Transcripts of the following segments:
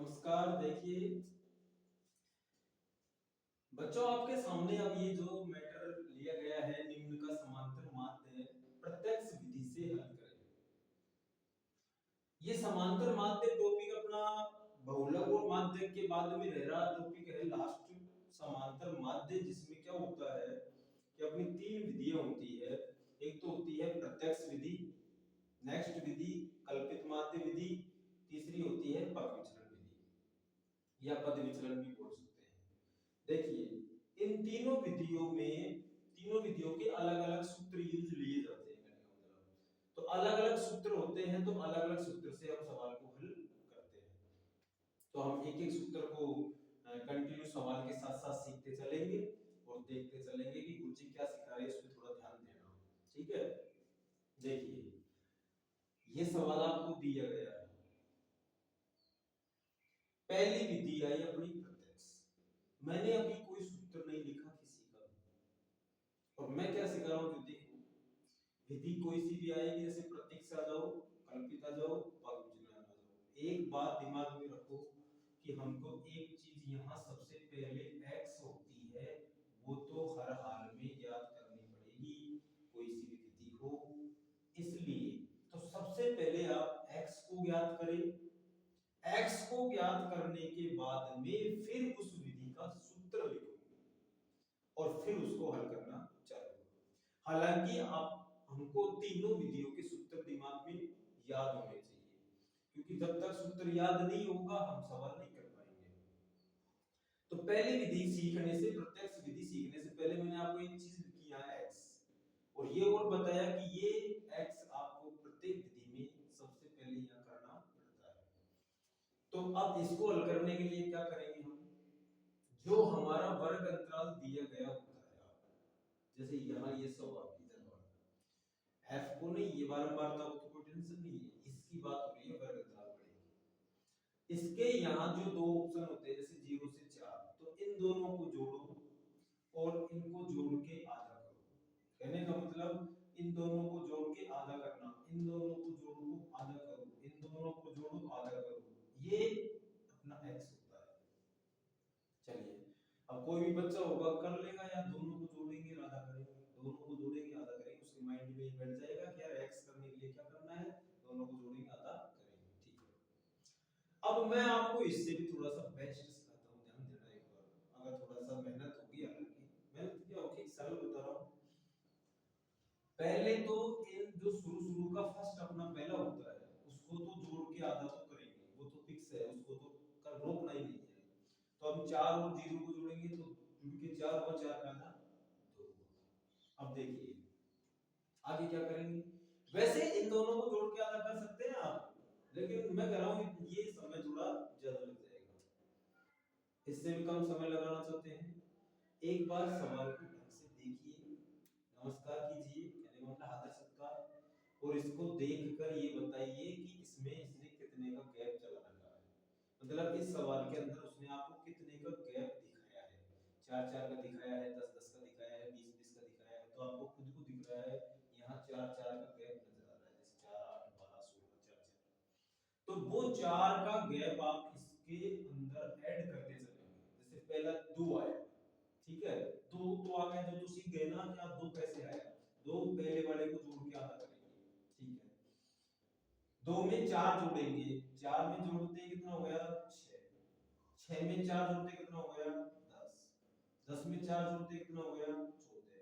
नमस्कार। देखिए बच्चों, आपके सामने अब ये जो मैटर लिया गया है, निम्न का समांतर माध्य प्रत्यक्ष विधि से हल करें। ये समांतर माध्य टॉपिक अपना बहुलक और माध्य के बाद में रह रहा टॉपिक है लास्ट, समांतर माध्य, जिसमें क्या होता है कि अपनी तीन विधियां होती है। एक तो होती है प्रत्यक्ष विधि, नेक्स्ट विधि कल्पित माध्य विधि, तीसरी होती है पद विचलन विधि या पद विचलन भी बोल सकते हैं। देखिए इन तीनों विधियों के अलग अलग सूत्र यूज लिए जाते हैं। कहने का मतलब तो अलग अलग सूत्र होते हैं, तो अलग अलग सूत्र से हम सवाल को हल करते हैं। तो हम एक एक सूत्र को कंटिन्यू सवाल के साथ साथ सीखते चलेंगे और देखते चलेंगे कि गुरुजी क्या सिखा रहे हैं, इस पे थोड़ा ध्यान देना। ठीक है, देखिए ये सवाल आपको दिया गया है। पहली विधि आई अपनी प्रत्यक्ष। मैंने अभी कोई सूत्र नहीं लिखा किसी का, और मैं क्या सिखा रहा हूं, देखो विधि कोई सी भी आएगी, जैसे प्रत्यक्ष आ जाओ, कल्पित आ जाओ, पद विचलन आ जाओ। एक बात दिमाग में रखो कि हमको एक चीज यहाँ सबसे पहले x होती है, वो तो हर हाल में याद करनी पड़ेगी, कोई सी भी विधि हो। इसलिए तो सबसे पहले आप x को ज्ञात करें। x को ज्ञात करने के बाद में फिर उस विधि का सूत्र लिखो और फिर उसको हल करना चालू करो। हालांकि आप हमको तीनों विधियों के सूत्र दिमाग में याद होने चाहिए, क्योंकि जब तक सूत्र याद नहीं होगा हम सवाल नहीं कर पाएंगे। तो पहली विधि सीखने से, प्रत्यक्ष विधि सीखने से पहले मैंने आपको एक चीज किया है x, और ये और बताया कि ये x आपको प्रत्येक विधि में सबसे पहले यहां करना पड़ता है। तो अब इसको हल करने के लिए क्या करेंगे हम, जो हमारा वर्ग अंतराल दिया गया होता है, जैसे यहाँ ये सवाल एफ को नहीं, ये बारंबारता को तो कोई टेंशन नहीं है, इसकी बात हो रही है वर्ग अंतराल बढ़ेगी। इसके यहाँ जो दो ऑप्शन होते हैं, जैसे 0 से 4, तो इन दोनों को जोड़ो और इनको जोड़ के आधा करो। कहने का मतलब इन दोनों को जोड़ के आधा करना, इन दोनों को जोड़ो आधा करो, इन दोनों को जोड़ो आधा करो, ये अपना x होता है। चलिए अब कोई भी बच्चा होगा कर लेगा, या दोनों को जोड़ेंगे आधा करेंगे, दोनों को जोड़ेंगे आधा करेंगे, उसके माइंड में बैठ जाएगा कि यार x करने के लिए क्या करना है, दोनों को जोड़ेंगे आधा करेंगे। ठीक है, अब मैं आपको इससे भी थोड़ा सा बेस्ट सिखाता हूं, ध्यान देना एक बार। अगर थोड़ा सा मेहनत होगी, हालांकि मेहनत क्या होगी, सरल बता रहा हूं। पहले तो इन जो शुरू शुरू का फर्स्ट अपना पहला होता है, उसको तो जोड़ के आधा तो करेंगे, वो तो फिक्स है, उसको तो कर रोकना ही नहीं है। तो हम 4 और 0 को जोड़ेंगे तो जुड़ के 4 और 4 का ना 2। अब देखिए आगे क्या करेंगे। वैसे इन दोनों को जोड़ के आधा कर सकते हैं आप, लेकिन मैं कह रहा हूं ये समय थोड़ा ज्यादा लग जाएगा, इससे भी कम समय लगाना चाहते हैं। एक बार सवाल को ढंग से देखिए, नमस्कार कीजिए, कहने का मतलब आदर सत्कार, और इसको देखकर ये बताइए कि इसमें इसने कितने का गैप चला रखा है। मतलब इस सवाल के अंदर उसने आपको कितने का गैप दिखाया है, 4 4 का दिखाया है, 10 10 का दिखाया है, 20 20 का दिखाया है। तो आपको खुद को दिख रहा है यहाँ 4 4 का गैप नजर आ रहा है, जैसे 4 8 12 16 4 4। तो वो 4 का गैप आप इसके अंदर ऐड करते चलेंगे। जैसे पहला 2 आया, ठीक है, 2 तो आ गया, जो तो सीख गए ना कि आप 2 कैसे आया, 2 पहले वाले को जोड़ के आधा करेंगे। ठीक है, 2 में 4 जोड़ेंगे, 4 में जोड़ते कितना हो गया 6, 6 में 4 जोड़ते कितना हो गया 10, 10 में 4 जोड़ते कितना हो गया 14,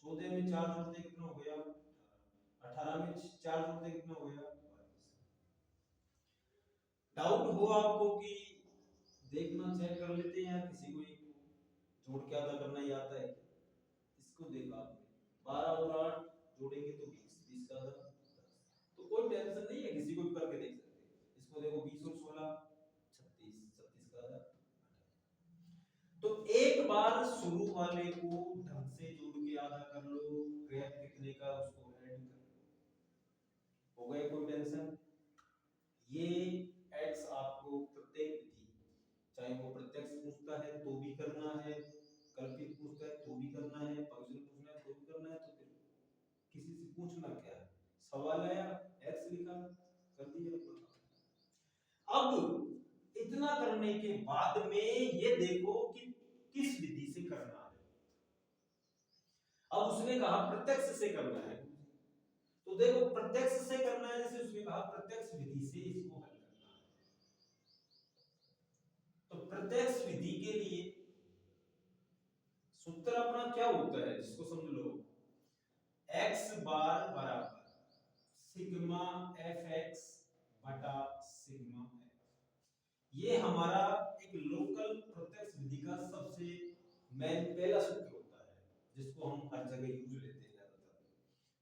14 में 4 जोड़ते कितना हो गया 18, 18 में 4 जोड़ते कितना हो गया 22। डाउट हो आपको कि देखना चेक कर लेते हैं, या किसी को एक जोड़ के आधा करना ही आता है, इसको देखा आपने 12 और 8 जोड़ेंगे तो 20, 20 का आधा 10। तो कोई टेंशन नहीं है, किसी को भी करके देख सकते हैं। इसको देखो 20 और 16 36, 36 का आधा 18। तो एक बार शुरू वाले को ढंग से जोड़ के आधा कर लो, गैप कितने का उसको ऐड कर लो, हो गया, कोई टेंशन। ये x आपको प्रत्येक विधि, चाहे वो प्रत्यक्ष पूछता है तो भी करना है, कल्पित पूछता है तो भी करना है, फंक्शन पूछना है तो भी करना है, तो फिर किसी से पूछना क्या है, सवाल आया x लिखा कर दिया। अब इतना करने के बाद में ये देखो कि किस विधि से करना है। अब उसने कहा प्रत्यक्ष से करना है, तो देखो प्रत्यक्ष से करना है, जैसे उसने कहा प्रत्यक्ष विधि से इसको हल करना है। तो प्रत्यक्ष विधि के लिए सूत्र अपना क्या होता है, जिसको समझ लो, x बार बराबर सिग्मा fx बटा सिग्मा f। ये हमारा एक लोकल प्रत्यक्ष विधि का सबसे मेन पहला सूत्र होता है, जिसको हम हर जगह यूज लेते हैं ज्यादातर,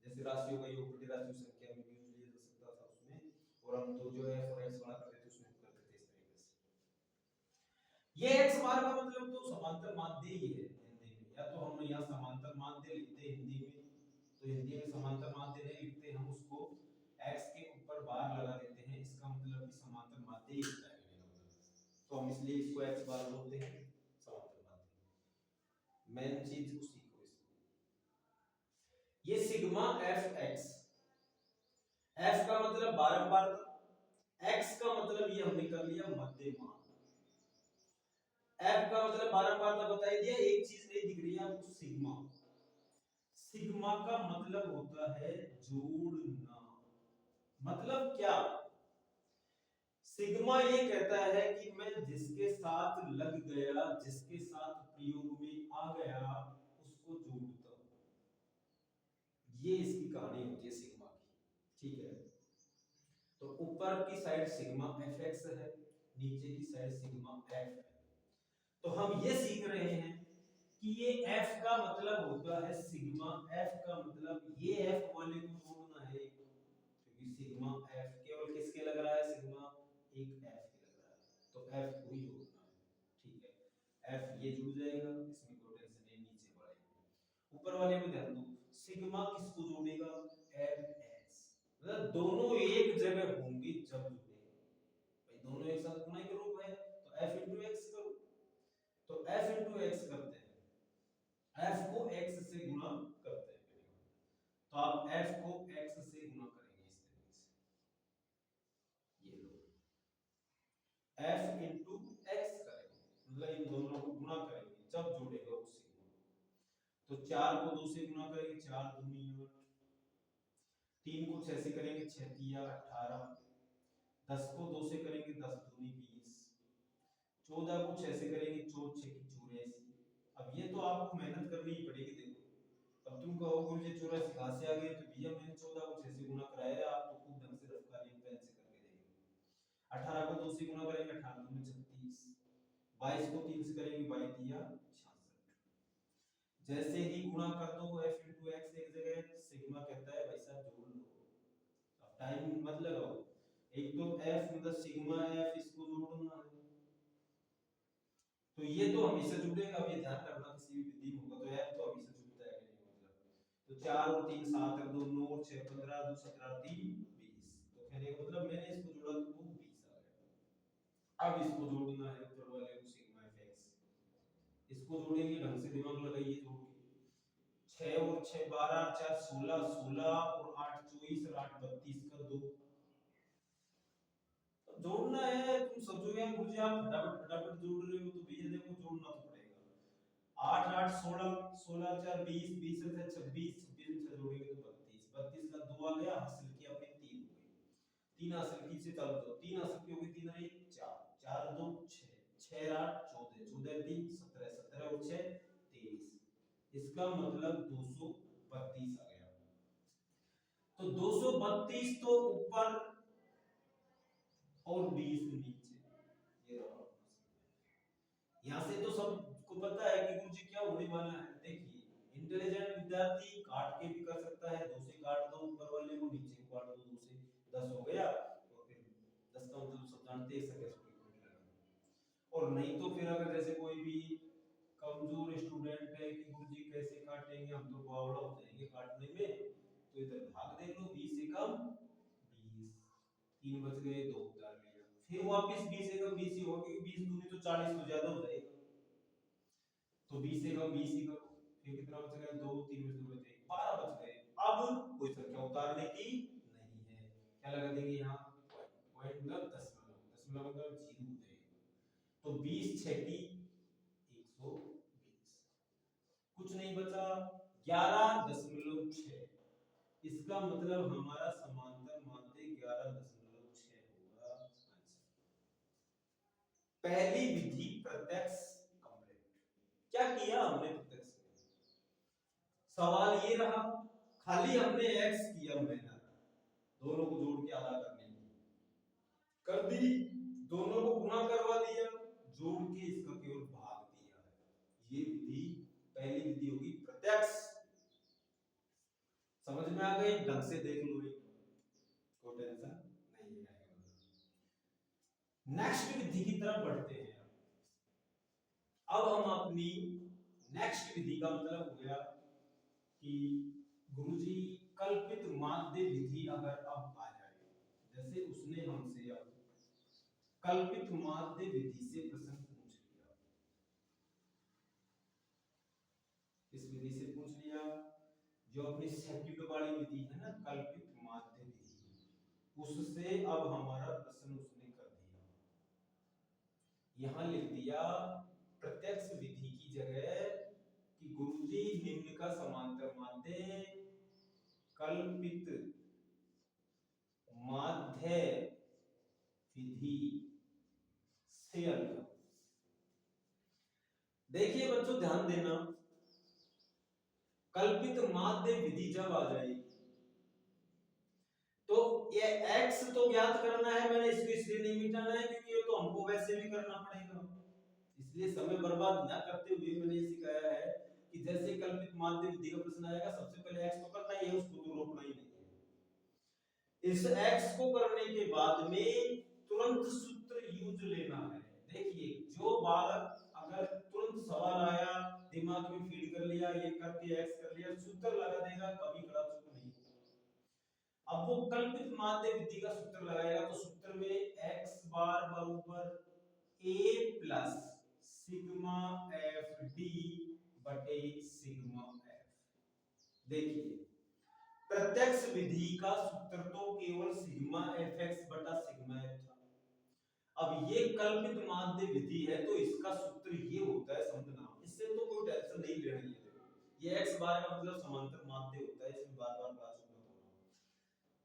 जैसे राशियों का योग बटे राशियों संख्या में यूज लिया जा सकता था उसमें, और हम तो जो f और x वाला करते थे उसमें कर देते इस तरीके से। ये x बार का मतलब तो समांतर माध्य ही है हिंदी में, या तो हम यहाँ समांतर माध्य लिखते हैं हिंदी में, तो हिंदी में समांतर माध्य नहीं लिखते, हम उसको x के ऊपर बार लगा देते हैं, इसका मतलब कि समांतर माध्य ही होता है, तो हम इसलिए इसको x बार बोलते हैं, समांतर माध्य। मेन चीज उसी को इसको, ये सिग्मा fx, f का मतलब बारंबारता, x का मतलब ये हमने कर लिया मध्य मान, f का मतलब बारंबारता बता दिया, एक चीज नहीं दिख रही है आपको, सिग्मा। सिग्मा का मतलब होता है जोड़ना। मतलब क्या, सिग्मा ये कहता है कि मैं जिसके साथ लग गया, जिसके साथ प्रयोग में आ गया, उसको जोड़ता हूं। ये इसकी कहानी होती है सिग्मा की, ठीक है। तो ऊपर की साइड सिग्मा fx है, नीचे की साइड सिग्मा f है। तो हम ये सीख रहे हैं कि ये f का मतलब होता है सिग्मा, f का मतलब ये f वाले को जोड़ना है, क्योंकि सिग्मा f केवल किसके लग रहा है, सिग्मा एक f के लग रहा है, तो f को ही जोड़ना है, ठीक है। f ये जुड़ जाएगा, इसमें कोई टेंशन नहीं, नीचे बढ़ेगा। ऊपर वाले में ध्यान दो, सिग्मा किसको जोड़ेगा, fx, मतलब दोनों एक जगह होंगे जब जुड़ेंगे, भाई दोनों एक साथ गुणा के रूप है, तो f into x करो, तो f into x करते हैं, f को x से गुणा करते हैं, तो आप f को x से गुणा करेंगे इस तरीके से, ये लो f into x करेंगे, मतलब इन दोनों को गुणा करेंगे जब जोड़ेगा उस सिग्मा, तो 4 को 2 से गुणा करेंगे, 4 दूनी 8, 3 को 6 से करेंगे, 6 तिया 18, 10 को 2 से करेंगे, 10 दूनी 20, 14 को 6 से करेंगे, 4 6 की 84। अब ये तो आपको मेहनत करनी ही पड़ेगी, देखो अब तुम कहो मुझे 84 कहां से आ गए, तो भैया मैंने 14 को 6 से गुणा कराया, आप तो खूब ढंग से रफ्तारी पेन से करके देखो। 18 को 2 से गुणा करेंगे, 18 दूनी 36, 22 को 3 से करेंगे, 22 तिया 66। जैसे ही गुणा कर दो f into x एक जगह, सिग्मा कहता है भाई साहब जोड़ लो, अब टाइम मत लगाओ, एक तो f मतलब सिग्मा f, इसको जोड़ना है, तो ये तो हमेशा जुड़ेगा, अब ये ध्यान रखना किसी भी विधि में होगा, तो f तो हमेशा जुड़ता है कि नहीं, मतलब तो 4 और 3 7 और 2 9 और 6 15, 2 17 3 20, तो कहने का मतलब मैंने इसको जोड़ा तो वो 20 आ गया। अब इसको जोड़ना है ऊपर वाले को सिग्मा fx, इसको जोड़ेंगे, ढंग से दिमाग लगाइए, जोड़ के 6 और 6 12 4 16, 16 और 8 24 और 8 32 का 2, जोड़ना है। तुम सोचोगे मुझे आप फटाफट फटाफट जोड़ रहे हो, तो भैया देखो जोड़ना तो पड़ेगा। 8 8 16, 16 4 20, 20 से 26, 26 में 6 जोड़ेंगे तो 32, 32 का 2 आ गया, हासिल की अपनी 3 हो गई, 3 हासिल की से चालू दो, 3 हासिल की होगी, 3 और 1 4, 4 2 6, 6 8 14, 14 3 17, 17 और 6 23, इसका मतलब 232 आ गया। तो 232 तो ऊपर और 20 नीचे, ये रहा। यहाँ से तो सबको पता है कि मुझे क्या होने वाला है। देखिए इंटेलिजेंट विद्यार्थी काट के भी कर सकता है, 2 से काट दो ऊपर वाले को, नीचे को काट दो 2 से, 10 हो गया, और फिर 10 का मतलब सब जानते हैं इसका कैसे कैलकुलेट करना। और नहीं तो फिर अगर जैसे कोई भी कमजोर स्टूडेंट है कि गुरुजी कैसे काटेंगे, हम तो बावड़ा हो जाएंगे काटने में, तो इधर भाग देख लो, 20 से कम 20, 3 बच गए, 2 उतार लिया, फिर वापस 20 से कम 20 ही होगा, क्योंकि 20 दूनी तो 40 तो ज्यादा हो जाएगा, तो 20 से कम 20 ही करो, फिर कितना बच गया, 2 3 में से 2 बचे 12 बच गए। अब कोई संख्या उतारने की नहीं है, क्या लगा देंगे यहाँ, पॉइंट मतलब दशमलव, दशमलव मतलब 0 हो जाएगा, तो 20 छठी 120, कुछ नहीं बचा 11.6। इसका मतलब हमारा समांतर माध्य 11.6 होगा आंसर। पहली विधि प्रत्यक्ष कंप्लीट। क्या किया हमने प्रत्यक्ष में? सवाल ये रहा, खाली हमने x किया मेहनत, दोनों को जोड़ के आधा करने की कर दी, दोनों को गुणा करवा दिया, जोड़ के इसका केवल भाग दिया है। ये विधि पहली विधि होगी प्रत्यक्ष। समझ में आ गई? ढंग से देख लो, कोई टेंशन नहीं है। नेक्स्ट विधि की तरफ बढ़ते हैं। अब हम अपनी नेक्स्ट विधि का मतलब हो गया कि गुरुजी कल्पित माध्य विधि अगर अब आ जाए, जैसे उसने हमसे अब कल्पित माध्य विधि से प्रश्न पूछ लिया, इस विधि से पूछ लिया, जो अपनी सेकंड वाली विधि है ना कल्पित माध्य विधि, उससे अब हमारा प्रश्न उसने कर दिया। यहां लिख दिया प्रत्यक्ष विधि की जगह कि गुरुजी निम्न का समांतर माध्य कल्पित माध्य विधि से हल करो। देखिए बच्चों ध्यान देना, कल्पित माध्य विधि जब आ जाएगी तो ये x तो ज्ञात करना है, मैंने इसको इसलिए नहीं मिटाना है क्योंकि ये तो हमको वैसे भी करना पड़ेगा, इसलिए समय बर्बाद ना करते हुए मैंने ये सिखाया है कि जैसे कल्पित माध्य विधि का प्रश्न आएगा सबसे पहले x को करना ही है, उसको तो रोकना ही नहीं है। इस x को करने के बाद में तुरंत सूत्र यूज लेना है। देखिए जो बालक अगर तुरंत सवाल आया दिमाग में फीड कर लिया, ये करके x कर लिया, सूत्र लगा देगा, कभी गलत सूत्र नहीं होगा। अब वो कल्पित माध्य विधि का सूत्र लगाएगा तो सूत्र में x बार बराबर a plus sigma F D बटे सिग्मा एफ। देखिए प्रत्यक्ष विधि का सूत्र तो केवल सिग्मा एफ एक्स बटा सिग्मा एफ था। अब ये कल्पित माध्य विधि है तो इसका सूत्र ये होता है, समझना, इससे तो कोई टेंशन नहीं लेनी है। ये x बार का मतलब समांतर माध्य होता है, इसमें बार-बार क्लास में होना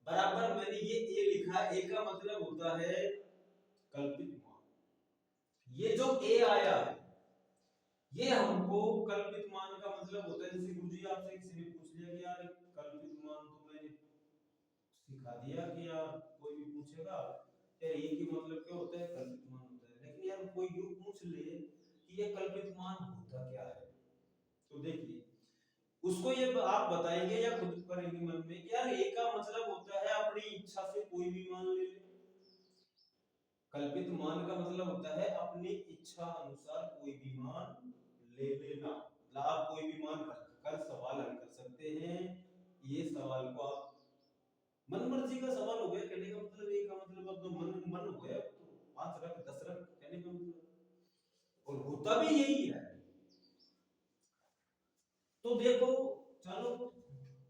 बराबर। मैंने ये a लिखा, a का मतलब होता है कल्पित मान। ये जो a आया है ये हमको कल्पित मान का मतलब होता है, जैसे गुरुजी आपसे किसी ने पूछ लिया कि यार कल्पित मान तो मैंने सिखा दिया कि यार कोई भी पूछेगा यार ये की मतलब क्या होता है, कल्पित मान होता है, लेकिन यार कोई यूं पूछ ले कि ये कल्पित मान होता क्या है, तो देखिए उसको ये आप बताएंगे या खुद करेंगे मन में कि यार ए का मतलब होता है अपनी इच्छा से कोई भी मान ले ले। कल्पित मान का मतलब होता है अपनी इच्छा अनुसार कोई भी मान ले लेना, मतलब आप कोई भी मान रखकर सवाल हल कर सकते हैं। ये सवाल को आप मन मर्जी का सवाल हो गया, कहने का मतलब ये का मतलब अब तो मन हो गया तो 5 रख 10 रख कहने का मतलब, और होता भी यही है। तो देखो चलो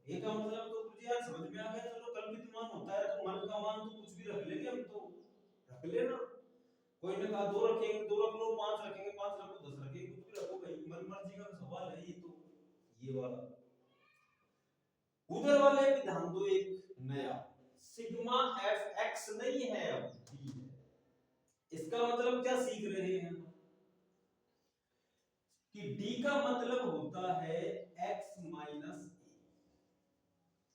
ये का मतलब तो मुझे यार समझ में आ गया, चलो कल्पित मान होता है तो मन का मान तो कुछ भी रख लेंगे हम, तो रख लेना, कोई ने कहा 2 रखेंगे 2 रख लो, 5 रखेंगे 5 रखो, 10 रखेंगे कुछ भी रखो भाई, मन मर्जी का सवाल है ये तो। ये वाला उधर वाले पे ध्यान दो, एक नया सिग्मा एफ एक्स नहीं है अब डी है। इसका मतलब क्या सीख रहे हैं कि डी का मतलब होता है x माइनस ए।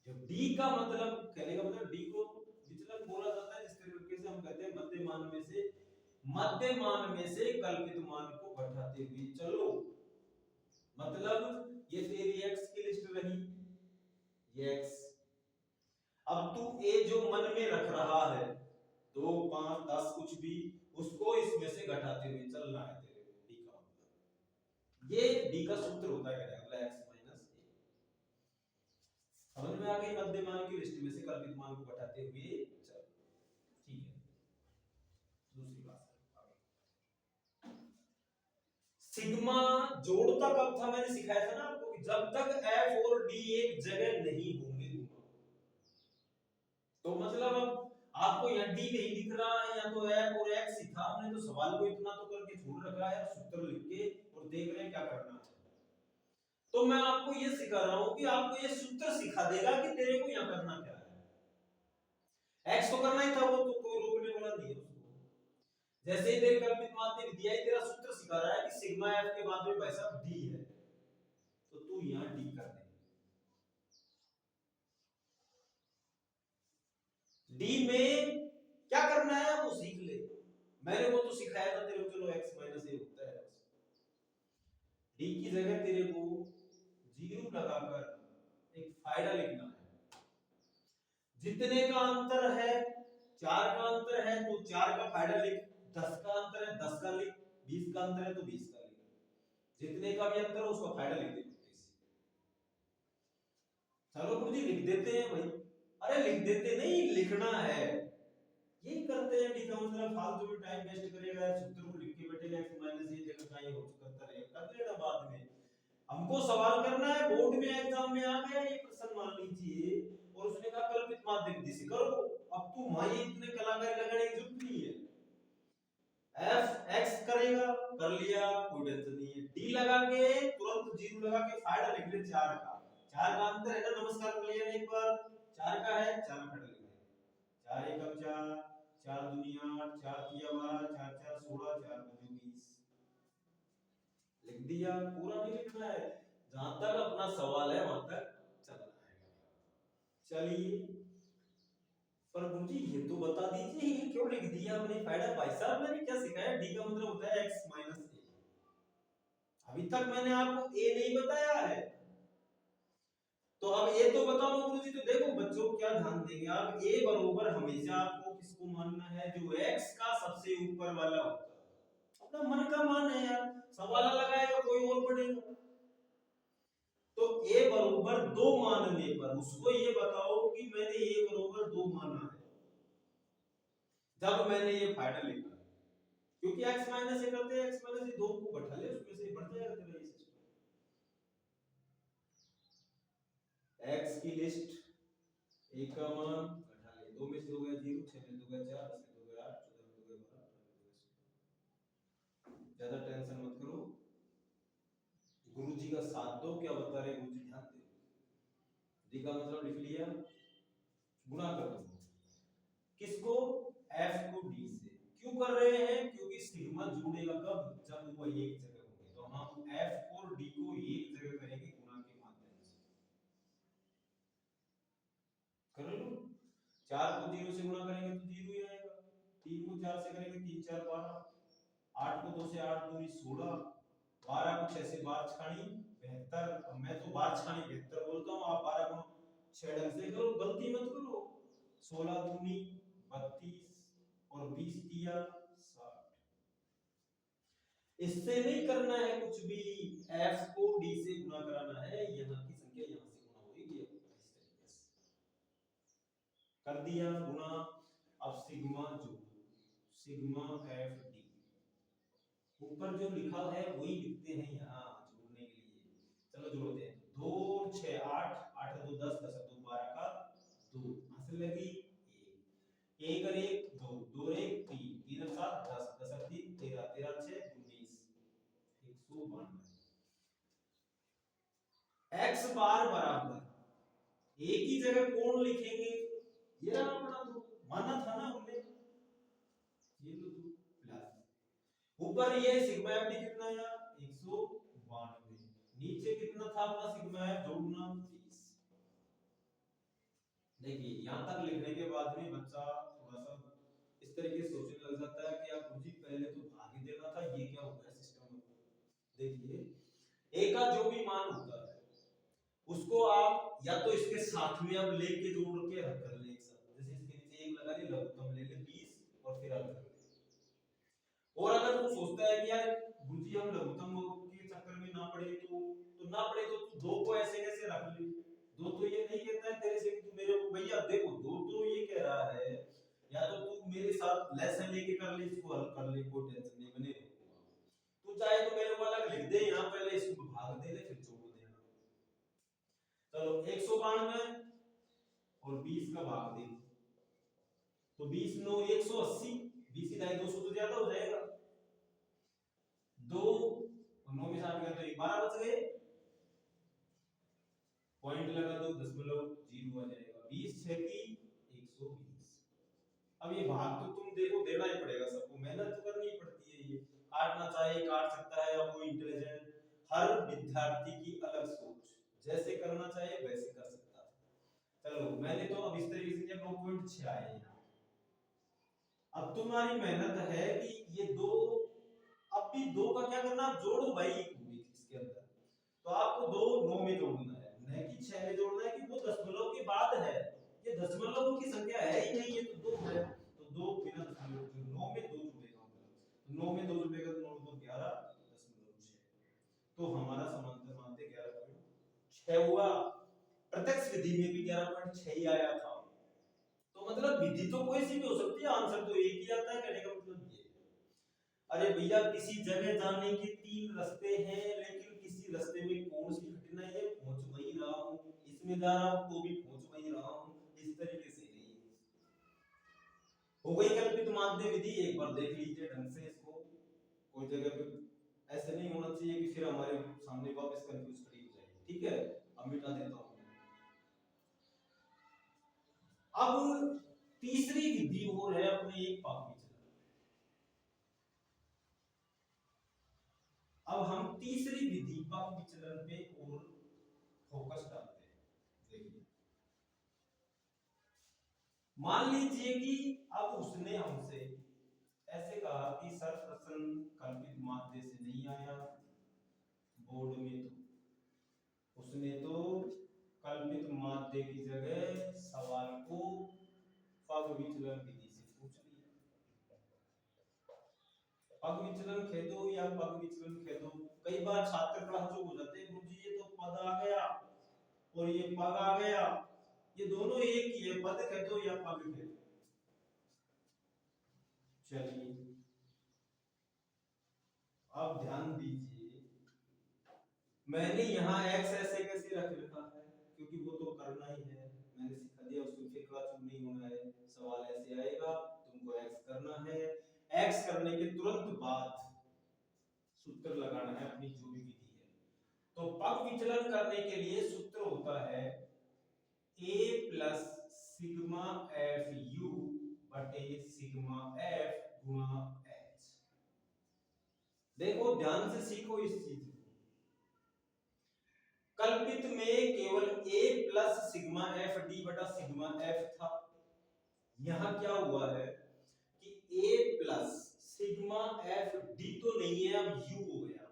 जब डी का मतलब कहने का मतलब डी को विचलन बोला जाता है, जिस तरीके से हम कहते हैं मध्य मान में से कल्पित मान को घटाते हुए चलो, मतलब ये तेरी x की लिस्ट रही, ये x, अब तू a जो मन में रख रहा है 2 5 10 कुछ भी, उसको इसमें से घटाते हुए चलना है तेरे को, डी का मतलब ये डी का सूत्र होता है, अगला x माइनस a। समझ में आ गई? मध्य मान की लिस्ट में से कल्पित मान को घटाते हुए चल, ठीक है। दूसरी बात सिग्मा जोड़ता कब था, मैंने सिखाया था ना आपको कि जब तक f और d एक जगह नहीं होंगे दोनों, तो मतलब अब आपको यहाँ डी नहीं दिख रहा है, या तो एफ और एक्स ही था, हमने तो सवाल को इतना तो करके छोड़ रखा है, सूत्र लिख के और देख रहे हैं क्या करना है। तो मैं आपको ये सिखा रहा हूं कि आपको ये सूत्र सिखा देगा कि तेरे को यहाँ करना क्या है। एक्स तो करना ही था, वो तो कोई रोकने वाला नहीं है उसको। जैसे ही तेरे कल्पित माध्य विधि आई, तेरा सूत्र सिखा रहा है कि सिग्मा एफ के बाद में भाई साहब डी है, तो तू यहाँ डी कर दे। डी में क्या करना है वो सीख ले, मैंने वो तो सिखाया था तेरे को, चलो x माइनस ए होता है। डी की जगह तेरे को जीरो लगाकर एक फायदा लिखना है। जितने का अंतर है, 4 का अंतर है तो 4 का फायदा लिख, 10 का अंतर है 10 का लिख, 20 का अंतर है तो 20 का लिख, जितने का भी अंतर है उसका फायदा लिख दे। चलो गुरुजी लिख देते हैं भाई, अरे लिख देते नहीं, लिखना है, यही करते हैं। डी का मतलब फालतू में टाइम वेस्ट करेगा, सूत्र को लिख के बैठेगा x माइनस ये जगह का ये हो करता रहेगा, कर लेना बाद में। हमको सवाल करना है, बोर्ड में एग्जाम में आ गया ये प्रश्न मान लीजिए, और उसने कहा कल्पित माध्य विधि से करो। अब तू वहां इतने कलाकारी लगाने की जरूरत नहीं है, एफ एक्स करेगा, कर लिया, कोई टेंशन नहीं है। डी लगा के तुरंत जीरो लगा के फायदा लिख ले 4 का, 4 का अंतर है ना, नमस्कार कर लिया एक बार, 4 का है 4 फायदा लिख दे, 4 एकम 4, 4 दूनी 8, 4 तिया 12, 4 4 16, 4 दूनी 20, लिख दिया। पूरा नहीं लिखना है, जहां तक अपना सवाल है वहां तक चलना है। चलिए, पर गुरुजी ये तो बता दीजिए ये क्यों लिख दिया हमने फायदा। भाई साहब मैंने क्या सिखाया, डी का मतलब होता है x माइनस ए, अभी तक मैंने आपको ए नहीं बताया है, तो अब ए तो बताओ गुरुजी। तो देखो बच्चों क्या ध्यान देंगे आप, ए बरोबर हमेशा आपको किसको मानना है, जो x का सबसे ऊपर वाला होता है। अपना मन का मान है यार, सवाल लगाएगा कोई और पढ़ेगा। तो a बरोबर 2 मानने पर उसको ये बताओ कि मैंने a बरोबर 2 माना है जब मैंने ये फायदा लिखा, क्योंकि x माइनस ए करते हैं, x माइनस ए 2 को घटा ले, उसमें से बढ़ जाएगा तेरा ये सिस्टम। x की लिस्ट, एक का मान घटा ले, 2 में से हो गया 0, 6 में 2 गया 4, 10 में 2 गया 8, 14 में 2 गया 12, 18 में 2 गया 16। ज्यादा टेंशन मत करो, गुरुजी का साथ दो, क्या बता रहे गुरुजी ध्यान दे। डी का मतलब लिख लिया, गुणा कर दो किसको, f को d से। क्यों कर रहे हैं, क्योंकि सिग्मा जुड़ेगा कब, जब वो एक जगह होंगे, तो हम f और d को एक जगह करेंगे गुणा के माध्यम से। कर लो, 4 को 0 से गुणा करेंगे तो 0 ही आएगा, 3 को 4 से करेंगे 3 4 12, 8 को 2 से 8 दूनी 16, 12 को 6 से 12 छाणी 72। अब मैं तो 12 छाणी 72 बोलता हूं, आप 12 को 6 ढंग से करो, गलती मत करो। 16 दूनी 32 और 20 तिया 60। इससे नहीं करना है कुछ भी, f को d से गुणा कराना है, यहाँ की संख्या यहाँ से गुणा होगी, इस तरीके से कर दिया गुणा। अब सिग्मा जोड़, सिग्मा f d, ऊपर जो लिखा है वही लिखते हैं यहाँ जोड़ने के लिए। चलो जोड़ते हैं, 2 6 8, 8 2 10, 10 2 12 का 2, हासिल लगी 1, 1 और 1 2, 2 और 1 3, 3 और 7 10, 10 और 3 13, 13 6 19, 192। x बार बराबर a की जगह कौन लिखेंगे, ये रहा अपना, तो माना था ना हमने, ये लो तो प्लस ऊपर ये सिग्मा एफ डी कितना आया 192, नीचे कितना था अपना सिग्मा एफ जोड़ना 30। देखिए यहां तक लिखने के बाद में बच्चा थोड़ा सा इस तरीके से सोचने लग जाता है कि आप मुझे पहले तो भाग ही देना था, ये क्या हो गया सिस्टम में। देखिए a का जो भी मान होता है उसको आप या तो इसके साथ में अब लेके जोड़ के रख कर ले एक साथ, जैसे इसके नीचे 1 लगा ले, लघुत्तम ले ले 20 और फिर अलग कर ले। और अगर तू सोचता है कि यार गुरुजी हम लघुत्तम के चक्कर में ना पड़े तो ना पड़े, तो तू 2 को ऐसे कैसे रख ले, 2 तो ये नहीं कहता है तेरे से कि तू मेरे को, भैया देखो 2 तो ये कह रहा है, या तो तू मेरे साथ लेसन लेके कर ले, इसको हल कर ले, कोई टेंशन नहीं बने। तू चाहे तो मेरे को अलग लिख दे यहाँ, पहले इसको भाग दे ले फिर जोड़ देना। चलो 192 और 20 का भाग दे, तो 20 9 180, 20 इधर 200 तो ज्यादा हो जाएगा। 2 और 9 में 60 गए तो 12 बच गए, पॉइंट लगा दो, 0.0 आ जाएगा। 20 6 की 120। अब ये भाग तो तुम देखो देना ही पड़ेगा सबको, मेहनत तो करनी ही पड़ती है। ये काटना चाहे काट सकता है, या कोई इंटेलिजेंट, हर विद्यार्थी की अलग सोच, जैसे करना चाहे वैसे कर सकता है। चलो मैंने तो अब इस तरीके से 9.6 आए हैं। अब तुम्हारी मेहनत है कि ये दो, अब भी दो का क्या करना, आप जोड़ो भाई इसके अंदर। तो आपको दो 9 में जोड़ना है, नहीं कि 6 में जोड़ना है, कि वो दशमलव के बाद है, ये दशमलव की संख्या है ही नहीं, ये तो 2 है। तो 2 बिना दशमलव के 9 में 2 जुड़ेगा, तो 9 में 2 जुड़ेगा तो 9 तो 11.6। तो हमारा समांतर माध्य 11.6 हुआ। प्रत्यक्ष विधि में भी 11.6 ही आया था। तो मतलब विधि तो कोई सी भी हो सकती है, आंसर तो एक ही आता है, कहने का मतलब ये। अरे भैया किसी जगह जाने के 3 रास्ते हैं, लेकिन किसी रास्ते में कौन सी कठिनाई है, पहुंच वही रहा हूं, इसमें जा रहा हूं तो भी पहुंच वही रहा हूं, इस तरीके से नहीं हो गई कल्पित माध्य विधि। एक बार देख लीजिए ढंग से इसको, कोई जगह पे ऐसे नहीं होना चाहिए कि फिर हमारे सामने वापस कंफ्यूज खड़ी हो जाएगी। ठीक है, अब मिटा देता हूं। अब तीसरी विधि हो है अपने एक पाक विचलन। अब हम तीसरी विधि पाक विचलन पे और फोकस डालते हैं। देखिए मान लीजिए कि अब उसने हमसे ऐसे कहा कि सर प्रश्न कल्पित माध्य से नहीं आया बोर्ड में, तो उसने तो कल्पित माध्य की जगह सवाल को पग विचलन विधि से पूछ लिया। पग विचलन खेदो या पग विचलन खेदो, कई बार छात्र क्लास हो जाते हैं, गुरुजी ये तो पद आ गया और ये पग आ गया, ये दोनों एक ही है, पद खेदो या पग खेदो। चलिए अब ध्यान दीजिए, मैंने यहाँ x ऐसे कैसे रख रखा है, क्योंकि वो तो करना ही है, मैंने सिखा दिया उसको, फिर क्लास नहीं होना है, सवाल ऐसे आएगा, तुमको x करना है, x करने के तुरंत बाद सूत्र लगाना है अपनी जो भी विधि है। तो पग विचलन करने के लिए सूत्र होता है a plus sigma F you बटे सिग्मा एफ गुणा h। देखो ध्यान से सीखो इस चीज को, कल्पित में केवल a plus sigma F D बटा सिग्मा एफ था। यहां क्या हुआ है कि a plus sigma F D तो नहीं है, अब u हो गया,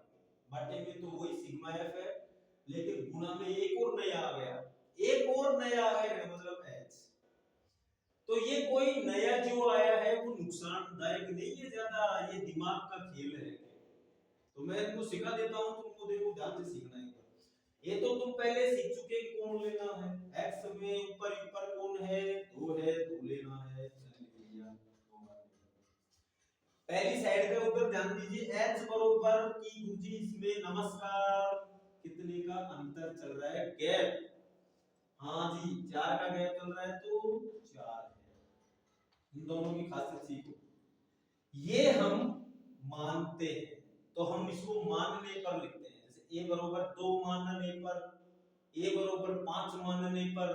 बटे में तो वही सिग्मा एफ है, लेकिन गुणा में एक और नया आ गया, एक और नया आ गया मतलब h। तो ये कोई नया जो आया है वो नुकसानदायक नहीं है ज्यादा, ये दिमाग का खेल है। तो मैं इनको सिखा देता हूं, तुमको देखो ध्यान से सीखना है। ये तो तुम पहले सीख चुके कोण लेना है, x में ऊपर ऊपर कोण है 2 है 2 लेना है। पहली साइड के ऊपर ध्यान दीजिए, h बराबर की गुरुजी इसमें नमस्कार कितने का अंतर चल रहा है, गैप, हाँ जी 4 का गैप चल रहा है, तो 4 है। इन दोनों की खासियत सीखो, ये हम मानते हैं तो हम इसको मानने पर लिखते हैं, जैसे a बराबर 2 मानने पर, a बराबर 5 मानने पर,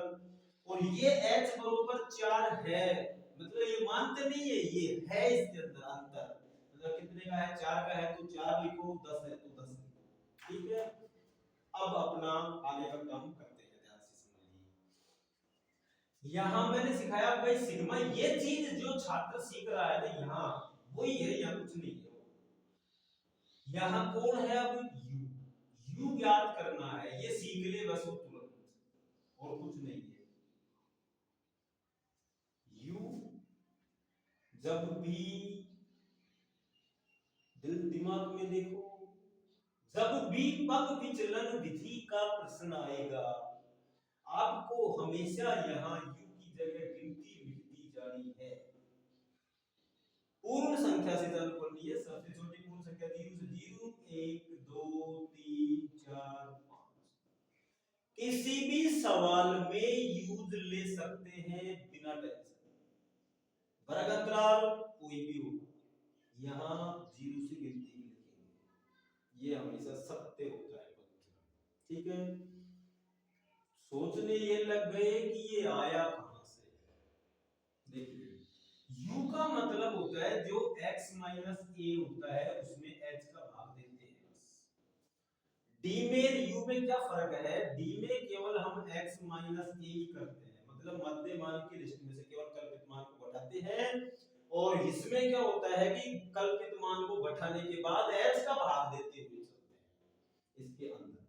और ये h बराबर 4 है, मतलब ये मानते नहीं है, ये है इसके अंदर अंतर, मतलब कितने का है 4 का है तो 4 लिखो, 10 है तो 10 लिखो। ठीक है, अब अपना आगे का काम करते हैं, ध्यान से समझिए। यहां मैंने सिखाया भाई सिग्मा, ये चीज जो छात्र सीख रहा है ना यहाँ वही है, यहाँ कुछ नहीं है। यहाँ कौन है, अब u ज्ञात करना है, ये सीख ले बस वो तुरंत, और कुछ नहीं है। u जब भी दिमाग में देखो, जब भी पग विचलन विधि का प्रश्न आएगा आपको हमेशा यहाँ u की जगह गिनती लिखती जानी है। पूर्ण संख्या से चालू करनी है, सबसे छोटी पूर्ण संख्या 0 से 0 1 2 3 4 5, किसी भी सवाल में यूज ले सकते हैं बिना टेंशन। वर्ग अंतराल कोई भी हो, यहाँ 0 से गिनती ही लिखेंगे, ये हमेशा सत्य होता है पद। ठीक है, सोचने ये लग गए कि ये आया कहां से। देखिए u का मतलब होता है जो x माइनस a होता है उसमें h का भाग देते हैं बस। d में u में क्या फर्क है, d में केवल हम x माइनस a ही करते हैं, मतलब मध्य मान की लिस्ट में से केवल कल्पित मान को घटाते हैं, और इसमें क्या होता है कि कल्पित मान को घटाने के बाद h का भाग देते हुए चलते हैं इसके अंदर।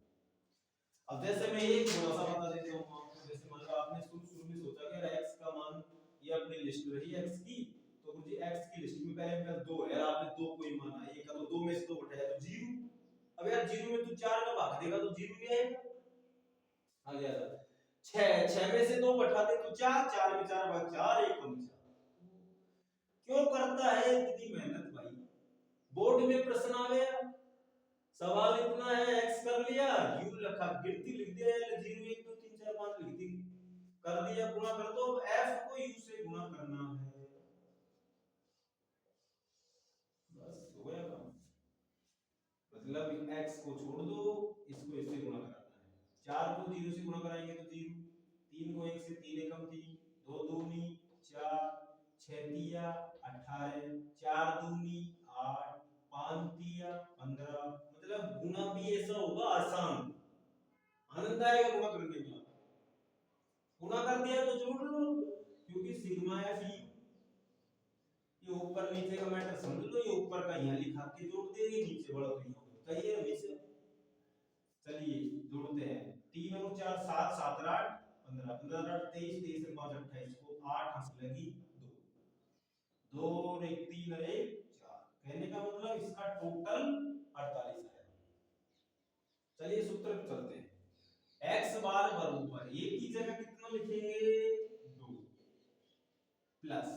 अब जैसे मैं एक थोड़ा सा बता देता हूं आपको, जैसे मान लो आपने शुरू में सोचा कि यार x का मान ये अपनी लिस्ट रही x की, तो मुझे x की लिस्ट में पहले मेरे 2 है, आपने 2 कोई मान है, एक का तो 2 में से 2 उठाया तो 0। अब यार 0 में तू 4 का भाग देगा तो 0 ही आएगा, आ गया। 6 में से 2 घटा दे तो 4, 4 में 4 भाग 4, 1 कम 4। क्यों करता है इतनी मेहनत भाई? बोर्ड में प्रश्न आ गया, सवाल इतना है, x कर लिया, u रखा, गिनती लिख दिया, 0 1 2 3 4 5 लिख दी, कर दिया, गुणा कर दो, f को u से गुणा करना है, बस हो गया काम। मतलब x को छोड़ दो, इसको इससे गुणा कराना है। 4 को 0 से गुणा कराएंगे तो 0, 3 को 1 से 3 एकम 3, 2 दूनी 4, 6 तिया 18, 4 दूनी 8, 5 तिया 15। मतलब गुणा भी ऐसा होगा आसान, आनंद आएगा गुणा करने में। गुणा कर दिया तो जोड़ लो, क्योंकि सिग्मा एफ यू, ये ऊपर नीचे का मैटर समझ लो, ये ऊपर का यहाँ लिखा के जोड़ देंगे, नीचे वाला तो यहाँ होता ही है हमेशा। चलिए जोड़ते हैं, 3 और 4 7, 7 और 8 15, 15 और 8 23, 23 और 5 28 को 8 हंस लगी 2, 2 और 1 3 और 1 4, कहने का मतलब इसका टोटल 48 है। चलिए सूत्र पे चलते हैं, x बार बराबर एक की जगह कितना लिखेंगे 2, प्लस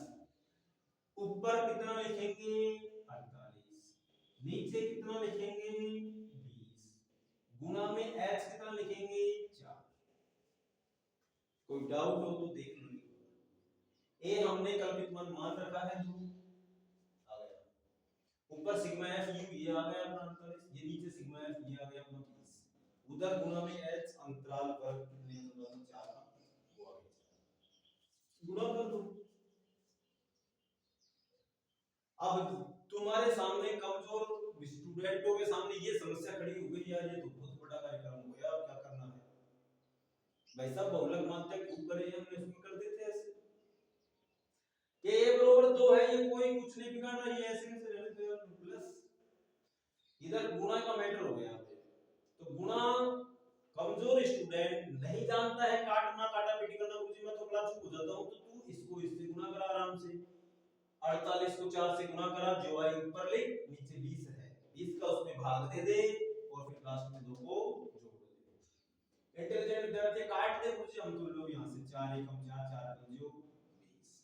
ऊपर कितना लिखेंगे 48, नीचे कितना लिखेंगे 20, गुणा में h कितना लिखेंगे 4। कोई डाउट हो तो देख लो, ए हमने कल्पित मान रखा है 2, आ गया, ऊपर सिग्मा एफ यू ये आ गया अपना 48, ये नीचे सिग्मा एफ ये आ गया अपना 20, उधर गुणा में h अंतराल पर कितने अंतराल 4 का वो आ गया, गुणा कर दो। अब तुम्हारे सामने कमजोर स्टूडेंटों के सामने ये समस्या खड़ी हो गई, यार ये तो बहुत बड़ा कार्यक्रम हो गया, अब क्या करना है भाई साहब? बहुलक माध्यक प्रूव करे हमने, उसमें कर देते ऐसे कि a बराबर 2 है, ये कोई कुछ नहीं बिगाड़ रहा, ये ऐसे में से रहने दो यार, प्लस इधर गुणा का मैटर हो गया। तो गुणा कमजोर स्टूडेंट नहीं जानता है, काटना काटा पीटी करना, मुझे मैं तो क्लास चुप हो जाता हूं, तो तू इसको इससे गुणा करा आराम से, 48 को 4 से गुणा करा, जो आई ऊपर लिख, नीचे 20 है, 20 का उसमें भाग दे दे, और फिर लास्ट में 2 को जोड़ दे। इंटेलिजेंट विद्यार्थी काट दे मुझे, हम तो लोग यहां से 4 एकम 4 4 पंजो 20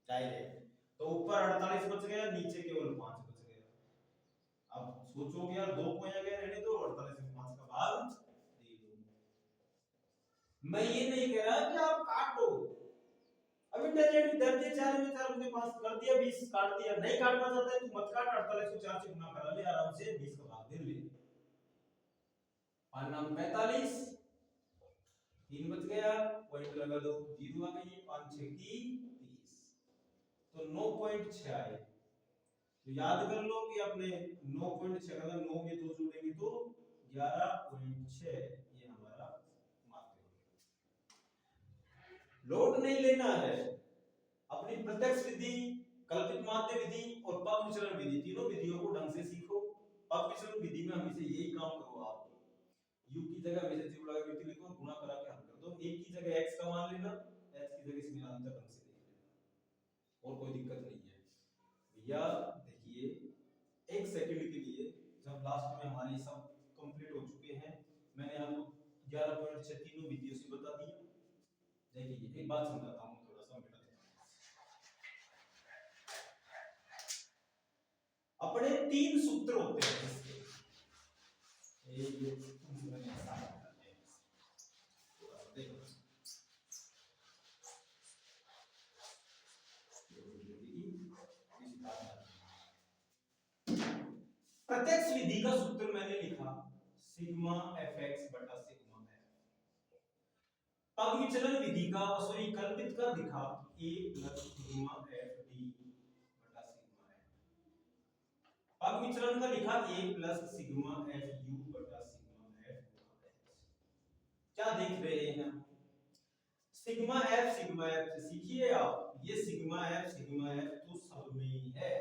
डायरेक्ट, तो ऊपर 48 बच गया, नीचे केवल 5 बच गया। अब सोचोगे यार 2 को यहाँ गया रहने दो, 48 में 5 का भाग दे दो। मैं ये नहीं कह रहा कि आप काटो, अब इंटेलिजेंट विद्यार्थी 4 में 4 मुझे 5 कर दिया, 20 काट दिया, नहीं काटना चाहता है तो मत काट, 48 को 4 से गुणा करा ले आराम से, 20 का भाग दे ले, 5 नाम 45, 3 बच गया, पॉइंट लगा दो, 0 आ गई, 5 6 की 30, तो 9.6 आए। तो याद कर लो कि अपने 9.6 का 9 में 2 जोड़ेंगे तो 11.6, ये हमारा माध्यक। लोड नहीं लेना है, अपनी प्रत्यक्ष विधि, कल्पित माध्य विधि और पग विचलन विधि, तीनों विधियों को ढंग से सीखो। पग विचलन विधि में हमेशा यही काम करो आप, u की जगह हमेशा जीरो लगा के लिखो, गुणा करा के हल कर दो, एक की जगह x का मान लेना, h की जगह इसमें अंतर ढंग से देख लेना, और कोई दिक्कत नहीं है भैया। देखिए एक सेकंड के लिए, जब लास्ट में हमारी सब कंप्लीट हो चुके हैं, मैंने आपको 11.6 तीनों विधियों से बता दिया। देखिए एक बात समझाता हूँ, थोड़ा सा मिटा देता हूँ। अपने 3 सूत्र होते हैं इसके, एक मैंने ऐसा करते हैं, थोड़ा सा देखो, प्रत्यक्ष विधि का सूत्र मैंने लिखा सिग्मा fx बटा सिग्मा f। पग विचलन विधि का सॉरी कल्पित का लिखा a plus sigma f d बटा सिग्मा f। पग विचलन का लिखा a plus sigma f u बटा सिग्मा f। क्या देख रहे हैं सिग्मा f सीखिए आप, ये सिग्मा f तो सब में ही है।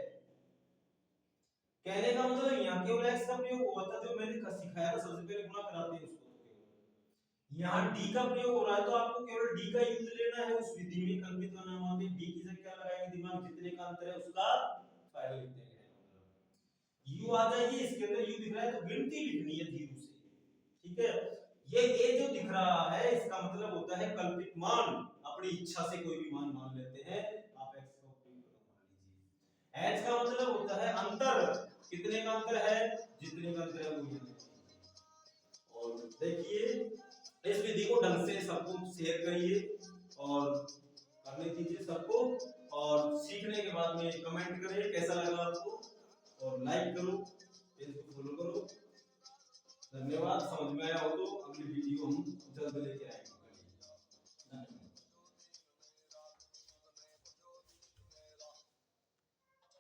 कहने का मतलब यहाँ केवल x का प्रयोग हुआ था, जो मैंने सिखाया था सबसे पहले गुणा कराते हैं उसको, तो यहाँ d का प्रयोग हो रहा है तो आपको केवल d का यूज लेना है उस विधि में। कल्पित बनाम d की जगह क्या लगाएंगे दिमाग, जितने का अंतर है उसका फायदा लिख देंगे। u आ जाएगी, इसके अंदर u दिख रहा है तो गिनती लिखनी है 0 से, ठीक है। ये a जो दिख रहा है इसका मतलब होता है कल्पित मान, अपनी इच्छा से कोई भी मान मान लेते हैं आप, x का उपयोग मान लीजिए। h का मतलब होता है अंतर, कितने का अंतर है, जितने का अंतर है वो। और देखिए इस विधि को ढंग से सबको शेयर करिए और करने दीजिए सबको, और सीखने के बाद में कमेंट करें कैसा लगा आपको, और लाइक करो, पेज को फॉलो करो। धन्यवाद। समझ में आया हो तो अगली वीडियो हम जल्द लेके आएंगे।